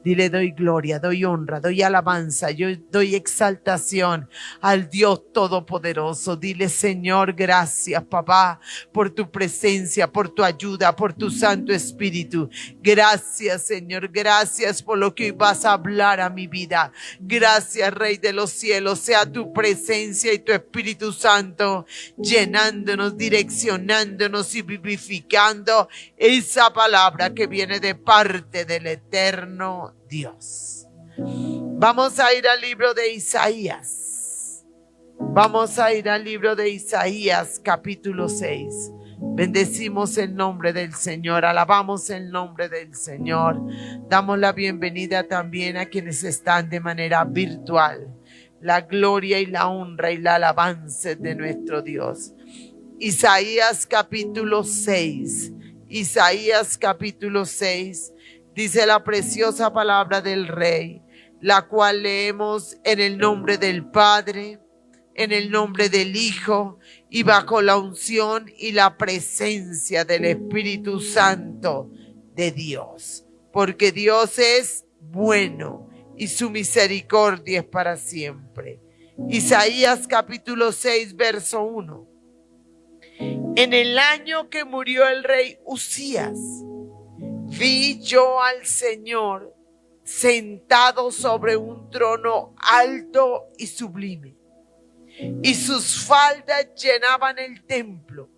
Dile, doy gloria, doy honra, doy alabanza, yo doy exaltación al Dios Todopoderoso. Dile, Señor, gracias, papá, por tu presencia, por tu ayuda, por tu Santo Espíritu. Gracias, Señor, gracias por lo que hoy vas a hablar a mi vida. Gracias, Rey de los cielos, sea tu presencia y tu Espíritu Santo llenándonos, direccionándonos y vivificando esa palabra que viene de parte del eterno Dios. Vamos a ir al libro de Isaías. Vamos a ir al libro de Isaías, capítulo 6. Bendecimos el nombre del Señor, alabamos el nombre del Señor. Damos la bienvenida también a quienes están de manera virtual. La gloria y la honra y la alabanza de nuestro Dios. Isaías capítulo 6. Isaías capítulo 6 dice la preciosa palabra del Rey, la cual leemos en el nombre del Padre, en el nombre del Hijo y bajo la unción y la presencia del Espíritu Santo de Dios. Porque Dios es bueno y su misericordia es para siempre. Isaías capítulo 6, verso 1. En el año que murió el rey Uzías, vi yo al Señor sentado sobre un trono alto y sublime, y sus faldas llenaban el templo.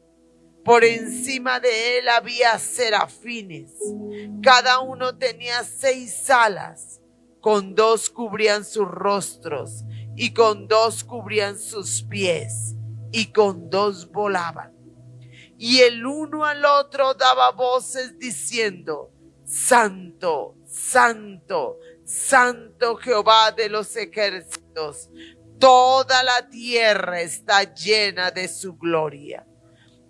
Por encima de él había serafines, cada uno tenía 6 alas, con 2 cubrían sus rostros, y con 2 cubrían sus pies, y con 2 volaban. Y el uno al otro daba voces diciendo: Santo, Santo, Santo Jehová de los ejércitos, toda la tierra está llena de su gloria.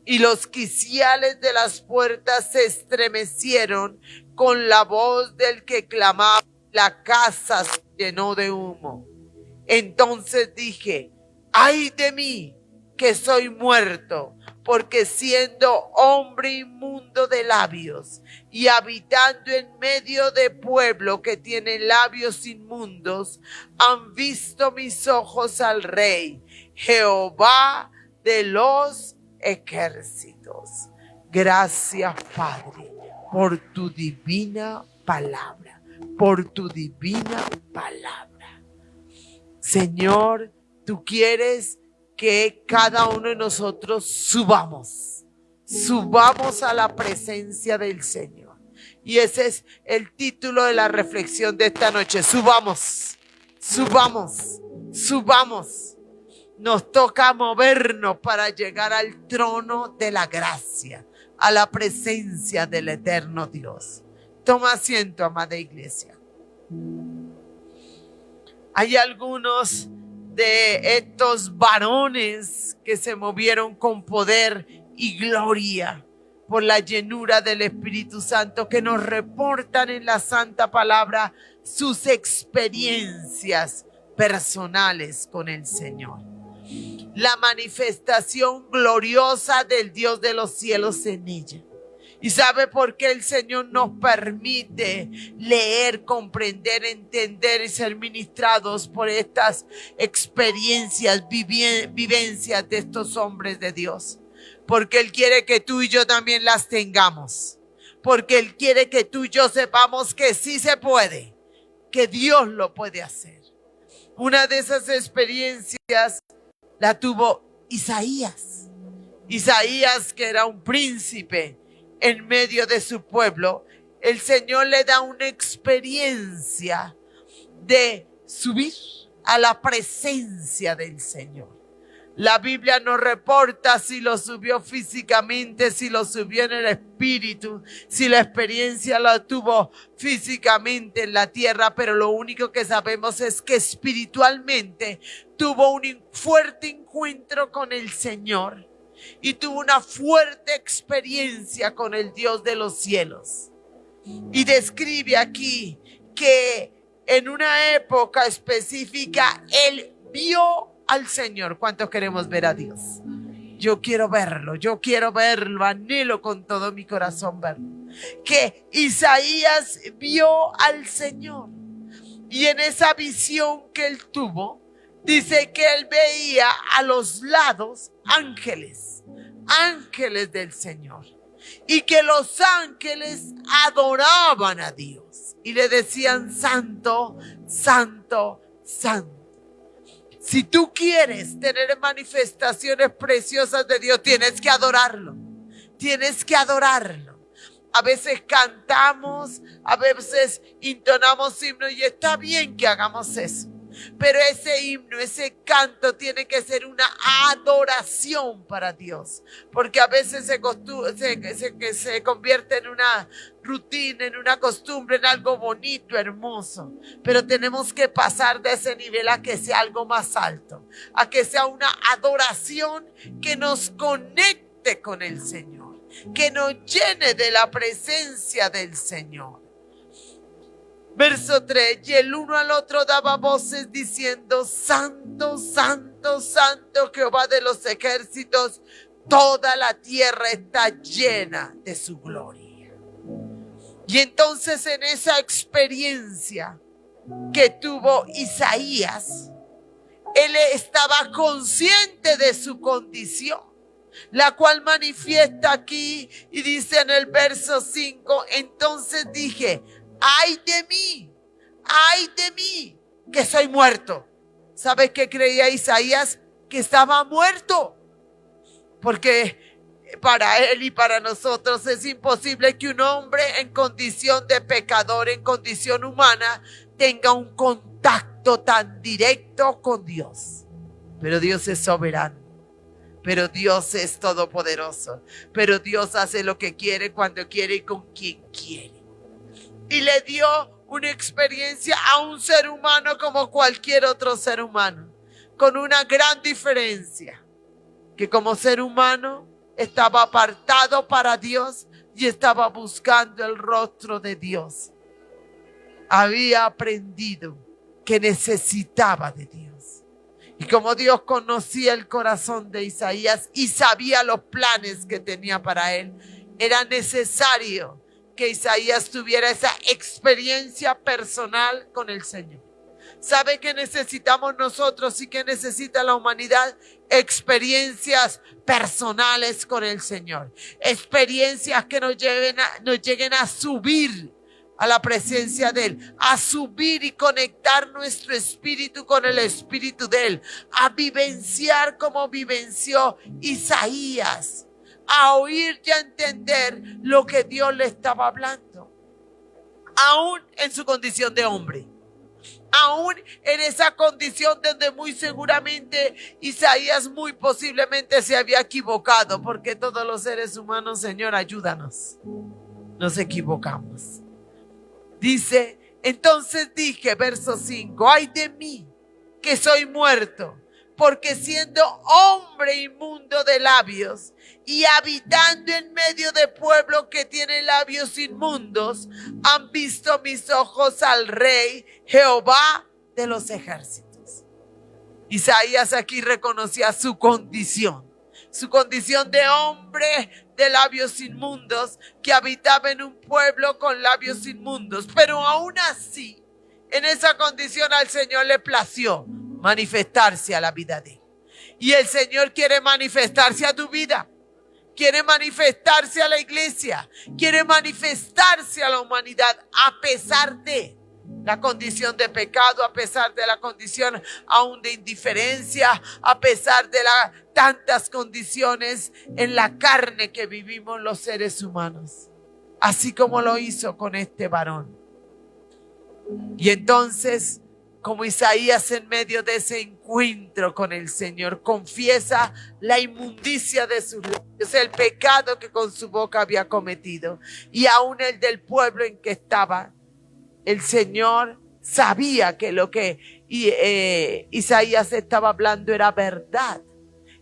Y los quiciales de las puertas se estremecieron con la voz del que clamaba, la casa se llenó de humo. Entonces dije: ay de mí, que soy muerto, porque siendo hombre inmundo de labios y habitando en medio de pueblo que tiene labios inmundos, han visto mis ojos al Rey, Jehová de los ejércitos. Gracias, Padre, por tu divina palabra, por tu divina palabra. Señor, tú quieres que cada uno de nosotros subamos a la presencia del Señor. Y ese es el título de la reflexión de esta noche. Subamos. Nos toca movernos para llegar al trono de la gracia, a la presencia del eterno Dios. Toma asiento, amada iglesia. Hay algunos de estos varones que se movieron con poder y gloria por la llenura del Espíritu Santo, que nos reportan en la santa palabra sus experiencias personales con el Señor. La manifestación gloriosa del Dios de los cielos en ella. ¿Y sabe por qué el Señor nos permite leer, comprender, entender y ser ministrados por estas experiencias, vivencias de estos hombres de Dios? Porque Él quiere que tú y yo también las tengamos. Porque Él quiere que tú y yo sepamos que sí se puede, que Dios lo puede hacer. Una de esas experiencias la tuvo Isaías. Isaías, que era un príncipe en medio de su pueblo, el Señor le da una experiencia de subir a la presencia del Señor. La Biblia nos reporta si lo subió físicamente, si lo subió en el espíritu, si la experiencia la tuvo físicamente en la tierra, pero lo único que sabemos es que espiritualmente tuvo un fuerte encuentro con el Señor. Y tuvo una fuerte experiencia con el Dios de los cielos. Y describe aquí que en una época específica él vio al Señor. ¿Cuántos queremos ver a Dios? Yo quiero verlo, anhelo con todo mi corazón verlo. que Isaías vio al Señor. Y en esa visión que él tuvo, dice que él veía a los lados ángeles, ángeles del Señor. Y que los ángeles adoraban a Dios y le decían: santo, santo, santo. Si tú quieres tener manifestaciones preciosas de Dios, tienes que adorarlo. Tienes que adorarlo. A veces cantamos, a veces entonamos himnos y está bien que hagamos eso. Pero ese himno, ese canto tiene que ser una adoración para Dios. Porque a veces se convierte en una rutina, en una costumbre, en algo bonito, hermoso. Pero tenemos que pasar de ese nivel a que sea algo más alto. A que sea una adoración que nos conecte con el Señor. Que nos llene de la presencia del Señor. Verso 3, y el uno al otro daba voces diciendo: santo, santo, santo Jehová de los ejércitos, toda la tierra está llena de su gloria. Y entonces en esa experiencia que tuvo Isaías, él estaba consciente de su condición, la cual manifiesta aquí y dice en el verso 5, entonces dije: ay de mí, que soy muerto. ¿Sabes qué creía Isaías? Que estaba muerto. Porque para él y para nosotros es imposible que un hombre en condición de pecador, en condición humana, tenga un contacto tan directo con Dios. Pero Dios es soberano. Pero Dios es todopoderoso. Pero Dios hace lo que quiere, cuando quiere y con quien quiere. Y le dio una experiencia a un ser humano como cualquier otro ser humano, con una gran diferencia, que como ser humano estaba apartado para Dios y estaba buscando el rostro de Dios. Había aprendido que necesitaba de Dios. Y como Dios conocía el corazón de Isaías y sabía los planes que tenía para él, era necesario que Isaías tuviera esa experiencia personal con el Señor. ¿Sabe qué necesitamos nosotros y qué necesita la humanidad? Experiencias personales con el Señor. Experiencias que nos lleguen a subir a la presencia de Él, a subir y conectar nuestro espíritu con el espíritu de Él, a vivenciar como vivenció Isaías, a oír y a entender lo que Dios le estaba hablando, aún en su condición de hombre, aún en esa condición donde muy seguramente Isaías muy posiblemente se había equivocado, porque todos los seres humanos, Señor, ayúdanos, nos equivocamos. Dice, entonces dije, verso 5, ay de mí, que soy muerto, porque siendo hombre inmundo de labios y habitando en medio de pueblo que tiene labios inmundos, han visto mis ojos al Rey Jehová de los ejércitos. Isaías aquí reconocía su condición de hombre de labios inmundos que habitaba en un pueblo con labios inmundos. Pero aún así, en esa condición al Señor le plació manifestarse a la vida de él. Y el Señor quiere manifestarse a tu vida. Quiere manifestarse a la iglesia. Quiere manifestarse a la humanidad a pesar de la condición de pecado, a pesar de la condición aún de indiferencia, a pesar de tantas condiciones en la carne que vivimos los seres humanos. Así como lo hizo con este varón. Y entonces, como Isaías en medio de ese encuentro con el Señor, confiesa la inmundicia de sus labios, el pecado que con su boca había cometido, y aún el del pueblo en que estaba. El Señor sabía que lo que Isaías estaba hablando era verdad.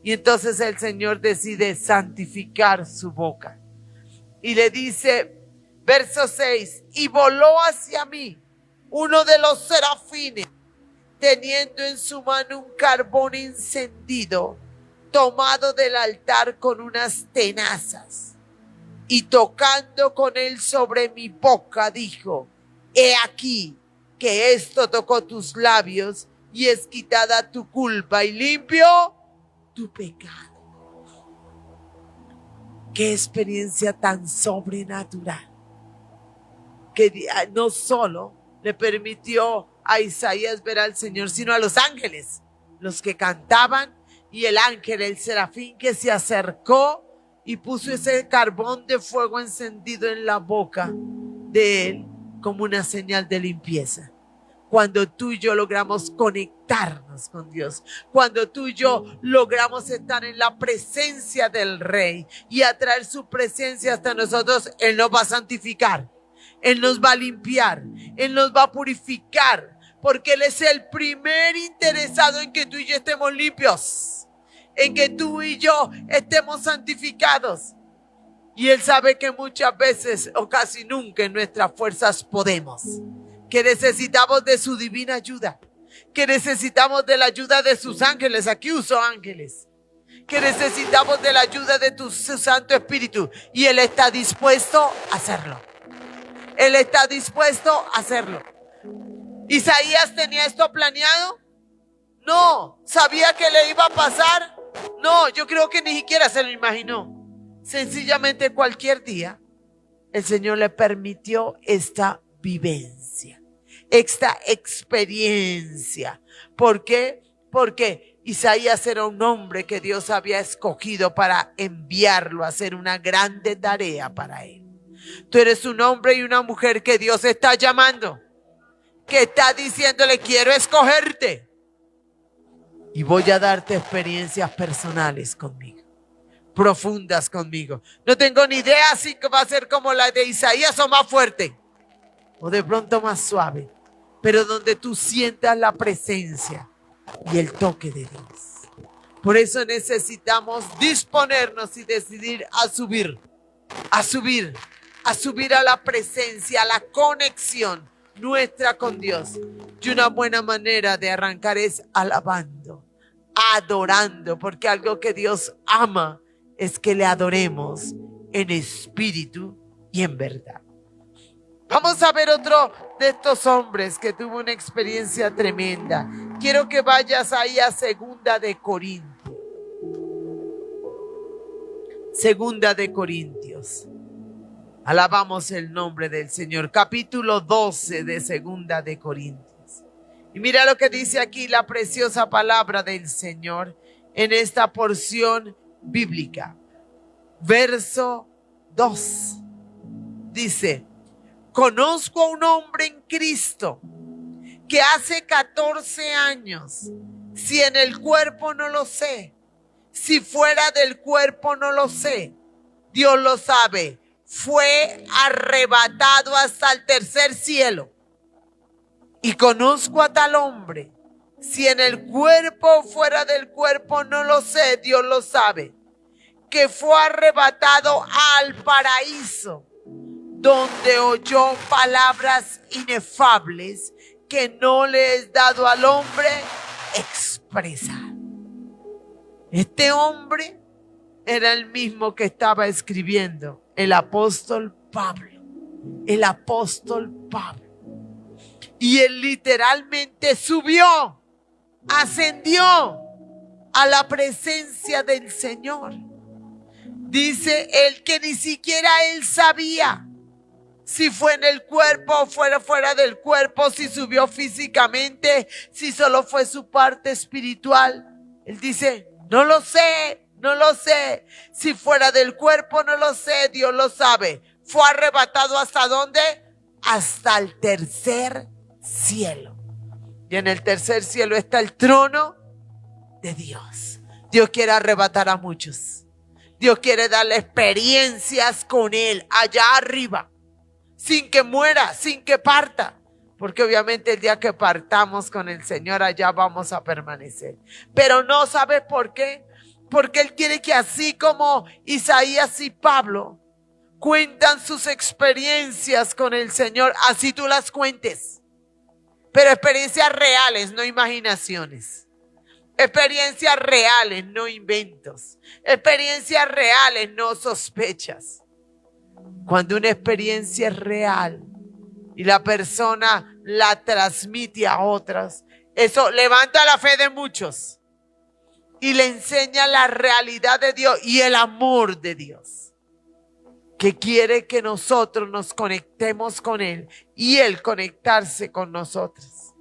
Y entonces el Señor decide santificar su boca. Y le dice, verso 6, y voló hacia mí uno de los serafines, teniendo en su mano un carbón encendido, tomado del altar con unas tenazas. y tocando con él sobre mi boca, dijo: he aquí que esto tocó tus labios, y es quitada tu culpa y limpio tu pecado. Qué experiencia tan sobrenatural, que no solo le permitió a Isaías ver al Señor, sino a los ángeles, los que cantaban, y el ángel, el serafín, que se acercó y puso ese carbón de fuego encendido en la boca de él como una señal de limpieza. Cuando tú y yo logramos conectarnos con Dios, cuando tú y yo logramos estar en la presencia del Rey y atraer su presencia hasta nosotros, Él nos va a santificar, Él nos va a limpiar, Él nos va a purificar, porque Él es el primer interesado en que tú y yo estemos limpios, en que tú y yo estemos santificados. Y Él sabe que muchas veces o casi nunca en nuestras fuerzas podemos, que necesitamos de su divina ayuda, que necesitamos de la ayuda de sus ángeles. Aquí uso ángeles. Que necesitamos de la ayuda de su Santo Espíritu, y Él está dispuesto a hacerlo. Él está dispuesto a hacerlo. ¿Isaías tenía esto planeado? No. ¿Sabía que le iba a pasar? No, yo creo que ni siquiera se lo imaginó. Sencillamente cualquier día el Señor le permitió esta vivencia, esta experiencia. ¿Por qué? Porque Isaías era un hombre que Dios había escogido para enviarlo a hacer una grande tarea para él. Tú eres un hombre y una mujer que Dios está llamando, que está diciéndole: quiero escogerte y voy a darte experiencias personales conmigo, profundas conmigo. No tengo ni idea si va a ser como la de Isaías o más fuerte, o de pronto más suave, pero donde tú sientas la presencia y el toque de Dios. Por eso necesitamos disponernos y decidir a subir a la presencia, a la conexión nuestra con Dios. Y una buena manera de arrancar es alabando, adorando, porque algo que Dios ama es que le adoremos en espíritu y en verdad. Vamos a ver otro de estos hombres que tuvo una experiencia tremenda. Quiero que vayas ahí a Segunda de Corintios. Segunda de Corintios. Alabamos el nombre del Señor. Capítulo 12 de Segunda de Corintios. Y mira lo que dice aquí la preciosa palabra del Señor en esta porción bíblica. Verso 2. Dice: conozco a un hombre en Cristo que hace 14 años, si en el cuerpo no lo sé, si fuera del cuerpo no lo sé, Dios lo sabe, fue arrebatado hasta el tercer cielo. Y conozco a tal hombre, si en el cuerpo o fuera del cuerpo no lo sé, Dios lo sabe, que fue arrebatado al paraíso, donde oyó palabras inefables que no le es dado al hombre expresar. Este hombre era el mismo que estaba escribiendo el apóstol Pablo. El apóstol Pablo. Y él literalmente subió, ascendió a la presencia del Señor. Dice él que ni siquiera él sabía si fue en el cuerpo o fuera del cuerpo, si subió físicamente, si solo fue su parte espiritual. Él dice: no lo sé, no lo sé. Si fuera del cuerpo, no lo sé, Dios lo sabe. Fue arrebatado ¿hasta dónde? Hasta el tercer cielo. Y en el tercer cielo está el trono de Dios. Dios quiere arrebatar a muchos. Dios quiere darle experiencias con Él allá arriba, sin que muera, sin que parta. Porque obviamente el día que partamos con el Señor, allá vamos a permanecer. Pero no, ¿sabes por qué? Porque Él quiere que así como Isaías y Pablo cuentan sus experiencias con el Señor, así tú las cuentes. Pero experiencias reales, no imaginaciones. Experiencias reales, no inventos. Experiencias reales, no sospechas. Cuando una experiencia es real y la persona la transmite a otras, eso levanta la fe de muchos y le enseña la realidad de Dios y el amor de Dios, que quiere que nosotros nos conectemos con Él y Él conectarse con nosotros.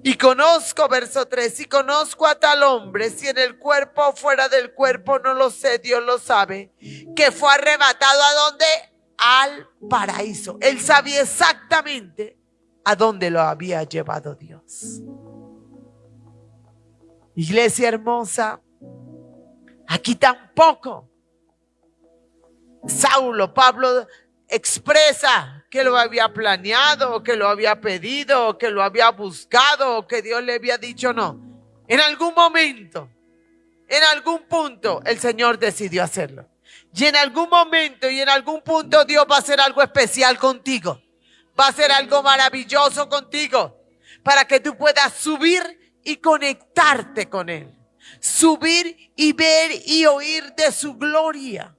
Y conozco, verso 3, y conozco a tal hombre, si en el cuerpo o fuera del cuerpo, no lo sé, Dios lo sabe, que fue arrebatado ¿a dónde? Al paraíso. Él sabía exactamente a dónde lo había llevado Dios. Iglesia hermosa, aquí tampoco Pablo expresa que lo había planeado, que lo había pedido, que lo había buscado, que Dios le había dicho no. En algún momento, en algún punto, el Señor decidió hacerlo. Y en algún momento y en algún punto Dios va a hacer algo especial contigo. Va a hacer algo maravilloso contigo para que tú puedas subir y conectarte con Él. Subir y ver y oír de su gloria.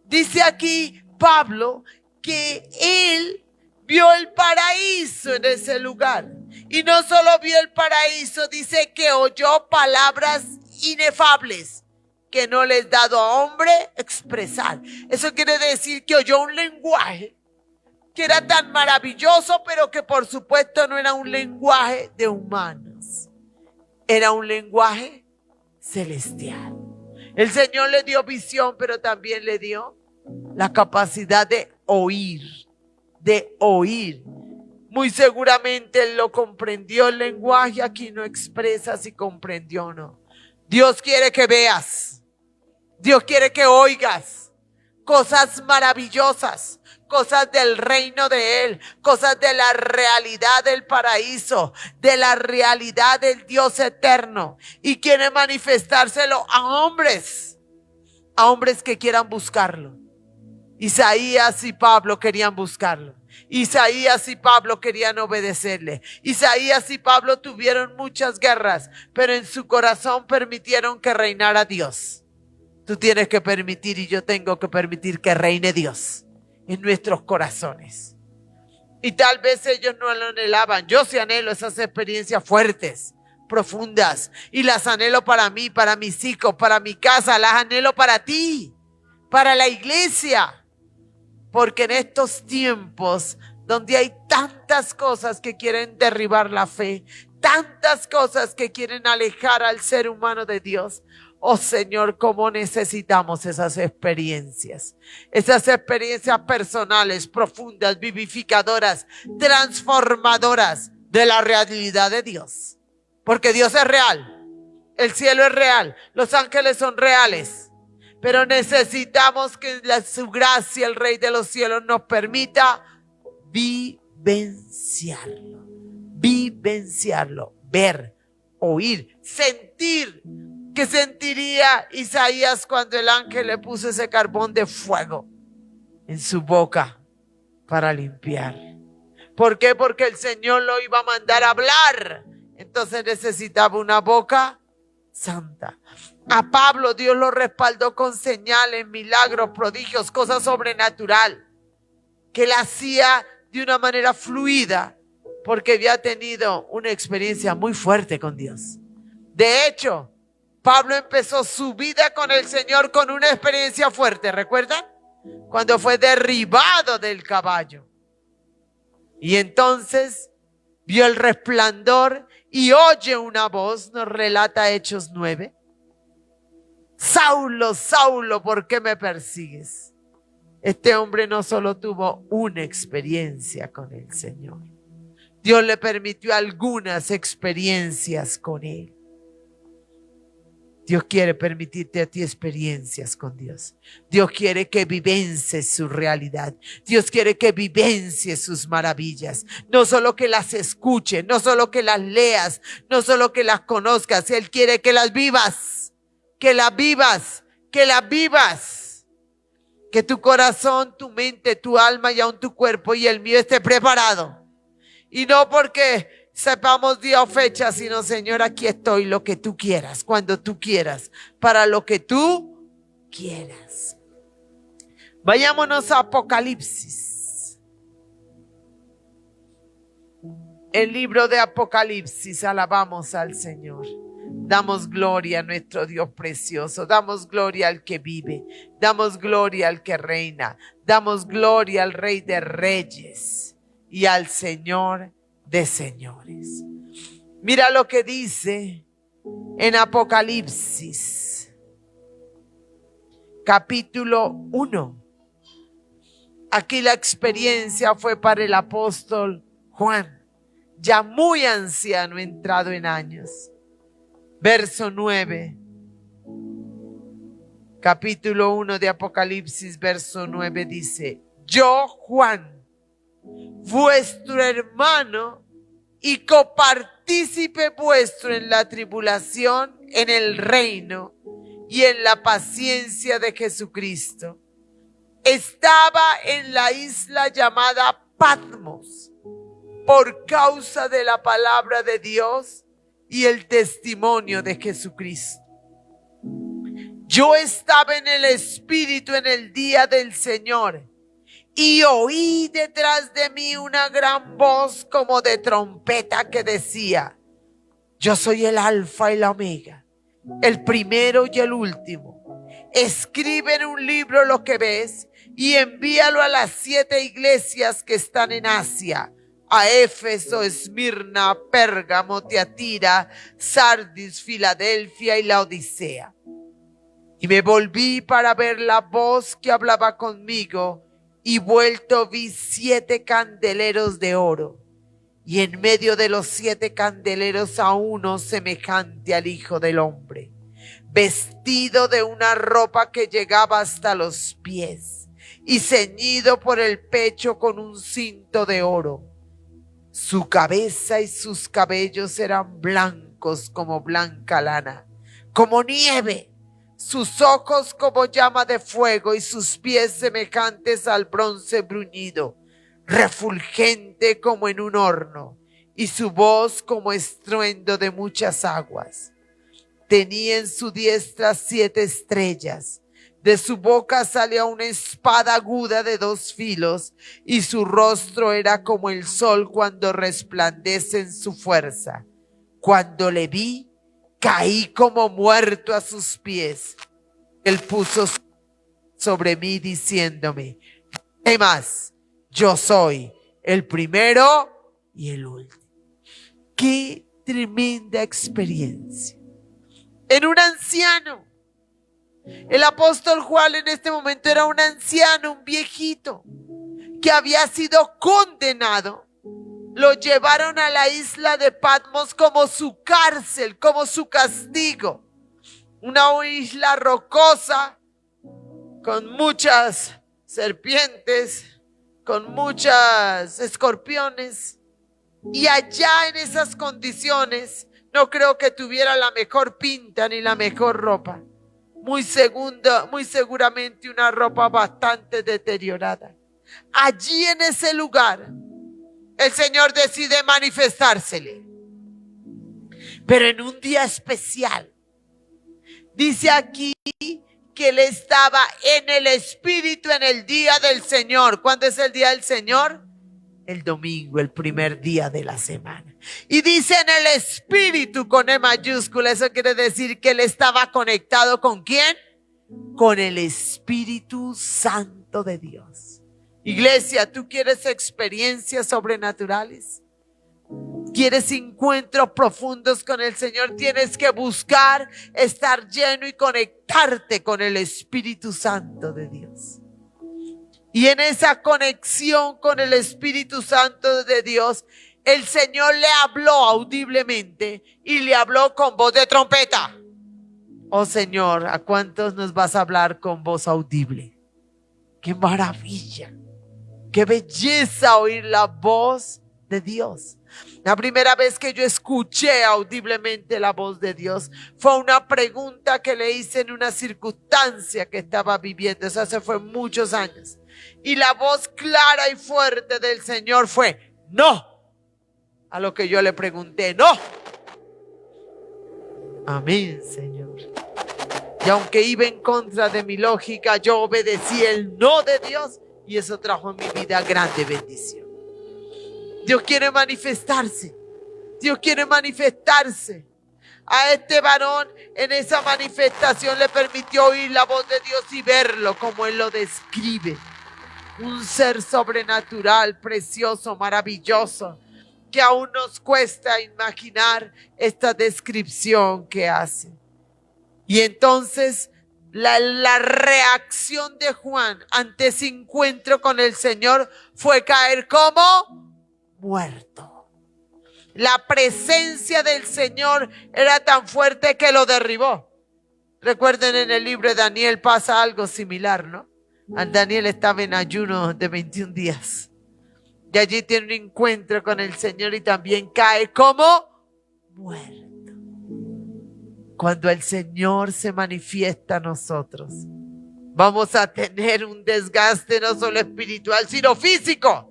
Dice aquí Pablo que él vio el paraíso en ese lugar. Y no solo vio el paraíso, dice que oyó palabras inefables que no les es dado a hombre expresar. Eso quiere decir que oyó un lenguaje que era tan maravilloso, pero que por supuesto no era un lenguaje de humanos. Era un lenguaje celestial. El Señor le dio visión, pero también le dio la capacidad de oír, Muy seguramente él lo comprendió el lenguaje, aquí no expresa si comprendió o no. Dios quiere que veas, Dios quiere que oigas cosas maravillosas, cosas del reino de Él, cosas de la realidad del paraíso, de la realidad del Dios eterno. Y quiere manifestárselo a hombres que quieran buscarlo. Isaías y Pablo querían buscarlo. Isaías y Pablo querían obedecerle. Isaías y Pablo tuvieron muchas guerras, pero en su corazón permitieron que reinara Dios. Tú tienes que permitir y yo tengo que permitir que reine Dios en nuestros corazones. Y tal vez ellos no lo anhelaban. Yo sí anhelo esas experiencias fuertes, profundas, y las anhelo para mí, para mis hijos, para mi casa, las anhelo para ti, para la iglesia. Porque en estos tiempos donde hay tantas cosas que quieren derribar la fe, tantas cosas que quieren alejar al ser humano de Dios, oh Señor, cómo necesitamos esas experiencias personales, profundas, vivificadoras, transformadoras de la realidad de Dios. Porque Dios es real, el cielo es real, los ángeles son reales. Pero necesitamos que su gracia, el Rey de los cielos, nos permita vivenciarlo, ver, oír, sentir. ¿Qué sentiría Isaías cuando el ángel le puso ese carbón de fuego en su boca para limpiar? ¿Por qué? Porque el Señor lo iba a mandar a hablar. Entonces necesitaba una boca santa. A Pablo Dios lo respaldó con señales, milagros, prodigios, cosas sobrenaturales que él hacía de una manera fluida porque había tenido una experiencia muy fuerte con Dios. De hecho, Pablo empezó su vida con el Señor con una experiencia fuerte, ¿recuerdan? Cuando fue derribado del caballo. Y entonces vio el resplandor y oye una voz, nos relata Hechos 9. Saulo, Saulo, ¿por qué me persigues? Este hombre no solo tuvo una experiencia con el Señor. Dios le permitió algunas experiencias con Él. Dios quiere permitirte a ti experiencias con Dios. Dios quiere que vivencies su realidad. Dios quiere que vivencies sus maravillas. No solo que las escuches, no solo que las leas, no solo que las conozcas. Él quiere que las vivas. Que la vivas, que tu corazón, tu mente, tu alma y aún tu cuerpo y el mío esté preparado. Y no porque sepamos día o fecha, sino Señor, aquí estoy, lo que tú quieras, cuando tú quieras, para lo que tú quieras. Vayámonos a Apocalipsis. El libro de Apocalipsis, alabamos al Señor. Damos gloria a nuestro Dios precioso, damos gloria al que vive, damos gloria al que reina, damos gloria al Rey de Reyes y al Señor de Señores. Mira lo que dice en Apocalipsis, capítulo 1. Aquí la experiencia fue para el apóstol Juan, ya muy anciano, entrado en años. Verso 9, capítulo 1 de Apocalipsis, verso 9 dice: yo, Juan, vuestro hermano y copartícipe vuestro en la tribulación, en el reino y en la paciencia de Jesucristo, estaba en la isla llamada Patmos por causa de la palabra de Dios y el testimonio de Jesucristo. Yo estaba en el Espíritu en el día del Señor y oí detrás de mí una gran voz como de trompeta que decía: yo soy el Alfa y la Omega, el primero y el último. Escribe en un libro lo que ves y envíalo a las 7 iglesias que están en Asia: a Éfeso, Esmirna, Pérgamo, Tiatira, Sardis, Filadelfia y Laodicea. Y me volví para ver la voz que hablaba conmigo, y vuelto vi 7 candeleros de oro, y en medio de los 7 candeleros a uno semejante al Hijo del Hombre, vestido de una ropa que llegaba hasta los pies, y ceñido por el pecho con un cinto de oro. Su cabeza y sus cabellos eran blancos como blanca lana, como nieve, sus ojos como llama de fuego y sus pies semejantes al bronce bruñido, refulgente como en un horno, y su voz como estruendo de muchas aguas. Tenía en su diestra 7 estrellas. De su boca salía una espada aguda de 2 filos, y su rostro era como el sol cuando resplandece en su fuerza. Cuando le vi, caí como muerto a sus pies. Él puso sobre mí diciéndome: no temas, yo soy el primero y el último. Qué tremenda experiencia. En un anciano. El apóstol Juan en este momento era un anciano, un viejito, que había sido condenado. Lo llevaron a la isla de Patmos como su cárcel, como su castigo. Una isla rocosa, con muchas serpientes, con muchos escorpiones. Y allá en esas condiciones, no creo que tuviera la mejor pinta ni la mejor ropa. Muy seguramente una ropa bastante deteriorada. Allí en ese lugar, el Señor decide manifestársele. Pero en un día especial. Dice aquí que él estaba en el Espíritu en el día del Señor. ¿Cuándo es el día del Señor? El domingo, el primer día de la semana. Y dice en el Espíritu con E mayúscula. Eso quiere decir que él estaba conectado ¿con quién? Con el Espíritu Santo de Dios. Iglesia, ¿tú quieres experiencias sobrenaturales? ¿Quieres encuentros profundos con el Señor? Tienes que buscar estar lleno y conectarte con el Espíritu Santo de Dios. Y en esa conexión con el Espíritu Santo de Dios, el Señor le habló audiblemente y le habló con voz de trompeta. Oh Señor, ¿a cuántos nos vas a hablar con voz audible? ¡Qué maravilla! ¡Qué belleza oír la voz de Dios! La primera vez que yo escuché audiblemente la voz de Dios fue una pregunta que le hice en una circunstancia que estaba viviendo. Eso hace fue muchos años. Y la voz clara y fuerte del Señor fue: no. A lo que yo le pregunté: no. Amén, Señor. Y aunque iba en contra de mi lógica, yo obedecí el no de Dios y eso trajo en mi vida grande bendición. Dios quiere manifestarse. Dios quiere manifestarse. A este varón en esa manifestación le permitió oír la voz de Dios y verlo como Él lo describe. Un ser sobrenatural, precioso, maravilloso, que aún nos cuesta imaginar esta descripción que hace. Y entonces la reacción de Juan ante ese encuentro con el Señor fue caer como muerto. La presencia del Señor era tan fuerte que lo derribó. Recuerden, en el libro de Daniel pasa algo similar, ¿no? Daniel estaba en ayuno de 21 días. Y allí tiene un encuentro con el Señor y también cae como muerto. Cuando el Señor se manifiesta a nosotros, vamos a tener un desgaste no solo espiritual, sino físico.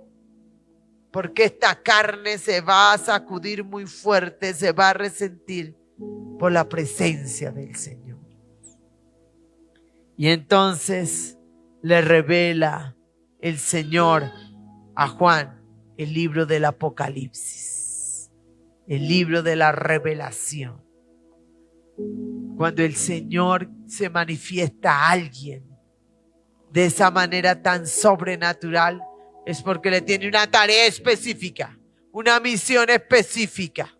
Porque esta carne se va a sacudir muy fuerte, se va a resentir por la presencia del Señor. Y entonces le revela el Señor a Juan el libro del Apocalipsis, el libro de la revelación. Cuando el Señor se manifiesta a alguien de esa manera tan sobrenatural, es porque le tiene una tarea específica, una misión específica.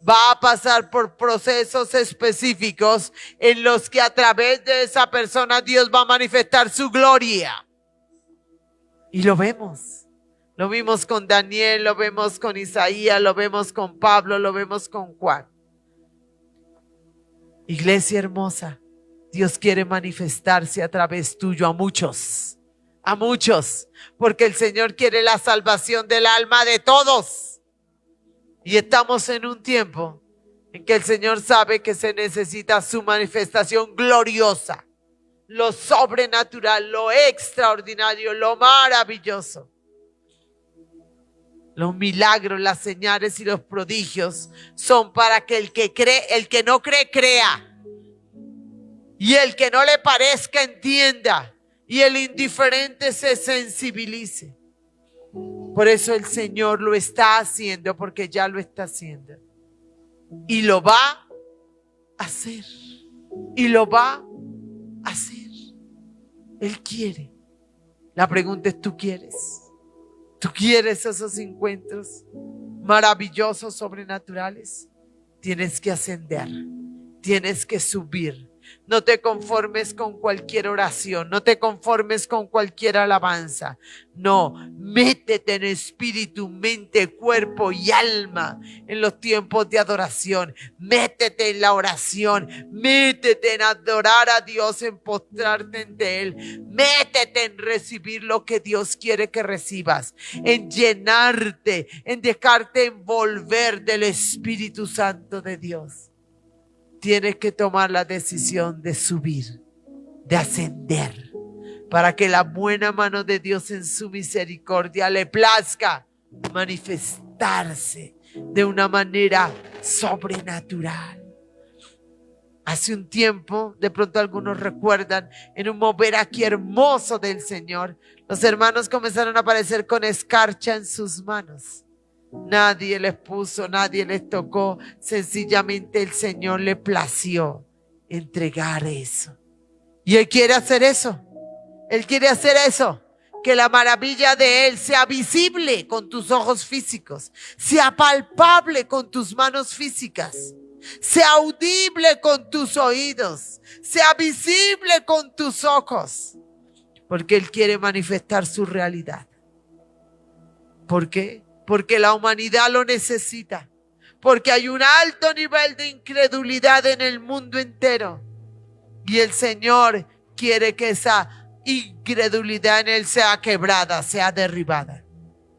Va a pasar por procesos específicos en los que a través de esa persona Dios va a manifestar su gloria. Y lo vemos. Lo vimos con Daniel, lo vemos con Isaías, lo vemos con Pablo, lo vemos con Juan. Iglesia hermosa, Dios quiere manifestarse a través tuyo a muchos, porque el Señor quiere la salvación del alma de todos. Y estamos en un tiempo en que el Señor sabe que se necesita su manifestación gloriosa, lo sobrenatural, lo extraordinario, lo maravilloso. Los milagros, las señales y los prodigios son para que el que no cree, crea. Y el que no le parezca, entienda. Y el indiferente se sensibilice. Por eso el Señor lo está haciendo, porque ya lo está haciendo. Y lo va a hacer. Y lo va a hacer. Él quiere. La pregunta es, ¿tú quieres? ¿Tú quieres esos encuentros maravillosos, sobrenaturales? Tienes que ascender, tienes que subir. No te conformes con cualquier oración, no te conformes con cualquier alabanza. No, métete en espíritu, mente, cuerpo y alma en los tiempos de adoración. Métete en la oración, métete en adorar a Dios, en postrarte ante Él. Métete en recibir lo que Dios quiere que recibas, en llenarte, en dejarte envolver del Espíritu Santo de Dios. Tienes que tomar la decisión de subir, de ascender, para que la buena mano de Dios en su misericordia le plazca manifestarse de una manera sobrenatural. Hace un tiempo, de pronto algunos recuerdan, en un mover aquí hermoso del Señor, los hermanos comenzaron a aparecer con escarcha en sus manos. Nadie les puso, nadie les tocó, sencillamente el Señor le plació entregar eso. Y Él quiere hacer eso, Él quiere hacer eso, que la maravilla de Él sea visible con tus ojos físicos, sea palpable con tus manos físicas, sea audible con tus oídos, sea visible con tus ojos, porque Él quiere manifestar su realidad. ¿Por qué? Porque la humanidad lo necesita, porque hay un alto nivel de incredulidad en el mundo entero y el Señor quiere que esa incredulidad en Él sea quebrada, sea derribada.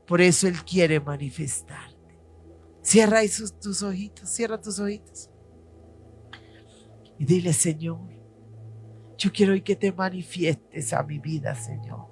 Por eso Él quiere manifestarte. Cierra tus ojitos, cierra tus ojitos y dile: Señor, yo quiero hoy que te manifiestes a mi vida, Señor.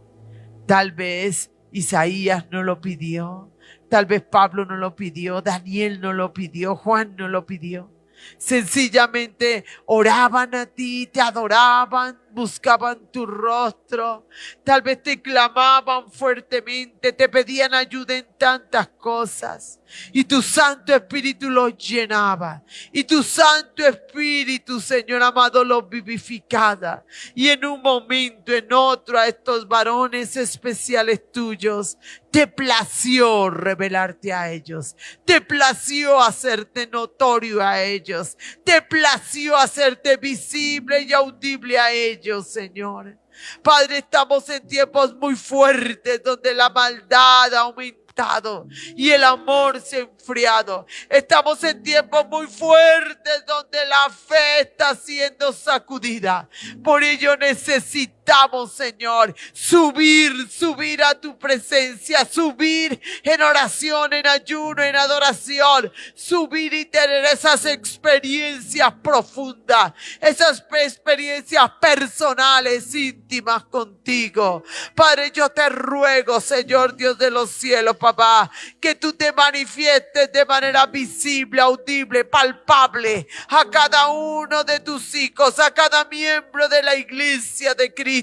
Tal vez Isaías no lo pidió, tal vez Pablo no lo pidió, Daniel no lo pidió, Juan no lo pidió, Sencillamente oraban a ti, te adoraban, buscaban tu rostro. Tal vez te clamaban fuertemente, te pedían ayuda en tantas cosas. Y tu Santo Espíritu los llenaba. Y tu Santo Espíritu, Señor amado, los vivificaba. Y en un momento, en otro, a estos varones especiales tuyos, te plació revelarte a ellos. Te plació hacerte notorio a ellos. Te plació hacerte visible y audible a ellos, Señor. Padre, estamos en tiempos muy fuertes donde la maldad ha aumentado y el amor se ha enfriado. Estamos en tiempos muy fuertes donde la fe está siendo sacudida. Por ello necesitamos, Señor, subir a tu presencia, subir en oración, en ayuno, en adoración, subir y tener esas experiencias profundas, esas experiencias personales, íntimas contigo. Padre, yo te ruego, Señor Dios de los cielos, papá, que tú te manifiestes de manera visible, audible, palpable a cada uno de tus hijos, a cada miembro de la iglesia de Cristo,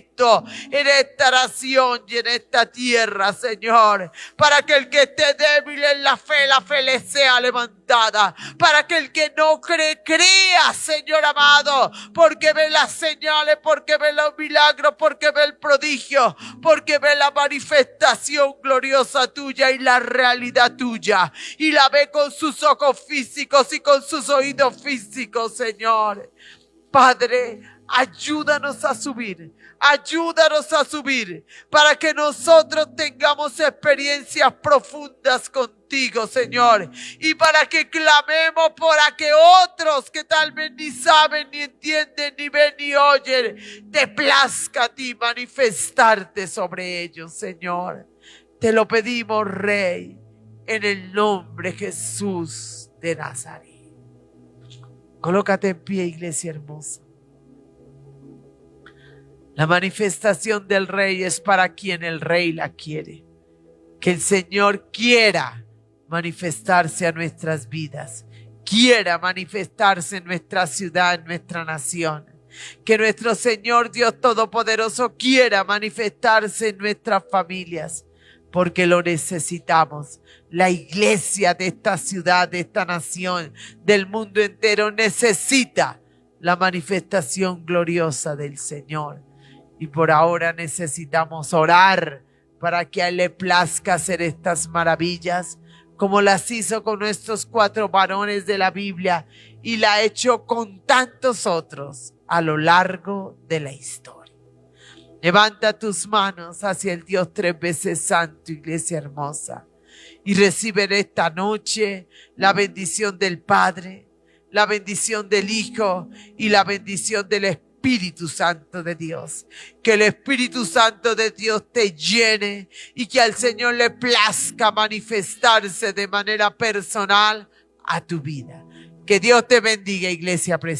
en esta nación y en esta tierra, Señor, para que el que esté débil en la fe le sea levantada, para que el que no cree, crea, Señor amado, porque ve las señales, porque ve los milagros, porque ve el prodigio, porque ve la manifestación gloriosa tuya y la realidad tuya, y la ve con sus ojos físicos y con sus oídos físicos, Señor. Padre, ayúdanos a subir para que nosotros tengamos experiencias profundas contigo, Señor, y para que clamemos para que otros que tal vez ni saben, ni entienden, ni ven, ni oyen, te plazca a ti manifestarte sobre ellos, Señor. Te lo pedimos, Rey, en el nombre de Jesús de Nazaret. Colócate en pie, iglesia hermosa. La manifestación del Rey es para quien el Rey la quiere. Que el Señor quiera manifestarse a nuestras vidas, quiera manifestarse en nuestra ciudad, en nuestra nación. Que nuestro Señor Dios Todopoderoso quiera manifestarse en nuestras familias, porque lo necesitamos. La iglesia de esta ciudad, de esta nación, del mundo entero necesita la manifestación gloriosa del Señor. Y por ahora necesitamos orar para que a Él le plazca hacer estas maravillas, como las hizo con nuestros 4 varones de la Biblia y la ha hecho con tantos otros a lo largo de la historia. Levanta tus manos hacia el Dios 3 veces santo, iglesia hermosa, y recibe en esta noche la bendición del Padre, la bendición del Hijo y la bendición del Espíritu Santo de Dios. Que el Espíritu Santo de Dios te llene y que al Señor le plazca manifestarse de manera personal a tu vida. Que Dios te bendiga, iglesia preciosa.